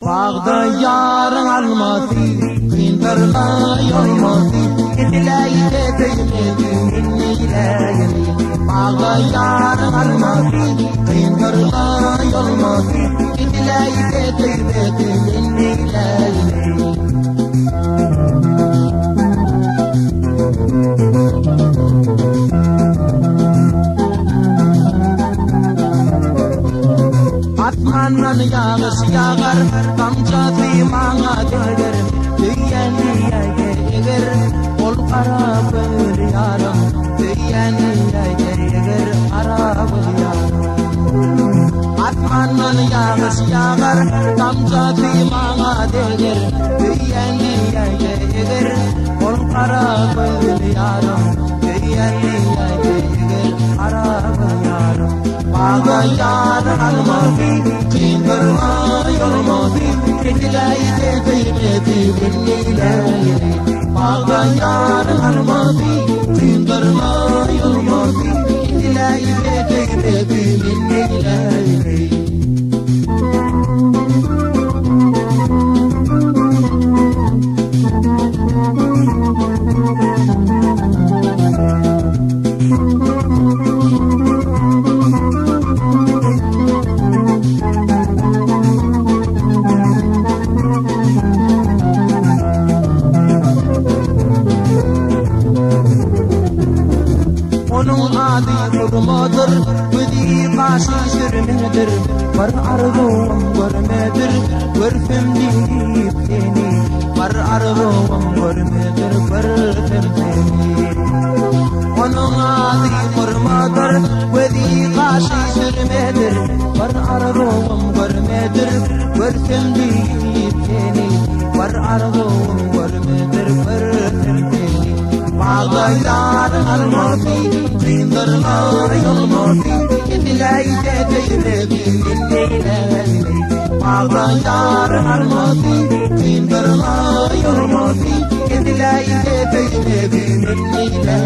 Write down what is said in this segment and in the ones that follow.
Bağda yarın almadı, kıyındırla yolmadı, edilayde değmedi, minniyle. Bağda yarın almadı, kıyındırla yolmadı, edilayde değmedi, minniyle. Atmanan yağış yağar, kamçatı mağa gelir, düyeni yeger, ol ara böl yarım, düyeni yeger, ara böl yarım. Atmanan yağış yağar, kamçatı mağa gelir, düyeni yeger, ol ara böl yarım, düyeni yeger, ara böl yarım. Bağda yarın almadı, kıyındırma yolmadı, edilayde değmedi, minniyle. Bağda yarın almadı, kıyındırma yolmadı, edilayde değmedi, minniyle. Onun adı kurmadır, ödü başı sürmedir, var arzum görmedir, görfem deyip seni, var arzum görmedir, görfem seni. Onun adı kurmadır, ödü başı sürmedir, var arzum görmedir, görfem deyip seni, var arzum görmedir, görfem seni. Bağda yarın almadı, kıyındırma yolmadı, edilayde değmedi, minniyle. Bağda yarın almadı, kıyındırma yolmadı, edilayde değmedi, minniyle.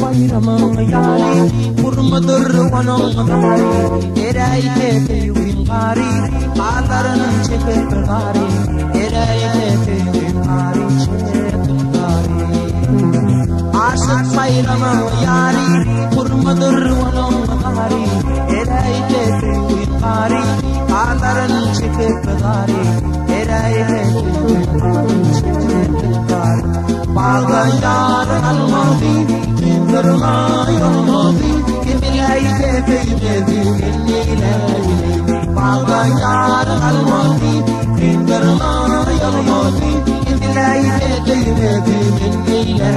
Bayramın yari, kurmadır onun gari, erayde teyvin gari, ağlarının çekip gari, erayde teyvin gari, çekip gari. Aşık bayramın yari, kurmadır onun gari, erayde teyvin gari, ağlarının çekip gari, erayde teyvin gari, çekip gari. Bağda yarın almadı, kıyındırma yolmadı, edilayde değmedi, minniyle. Bağda yarın almadı, kıyındırma yolmadı, edilayde değmedi, minniyle.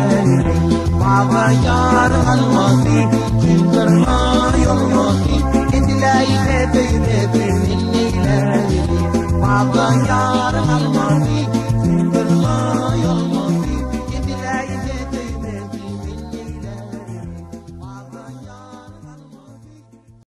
Bağda yarın almadı.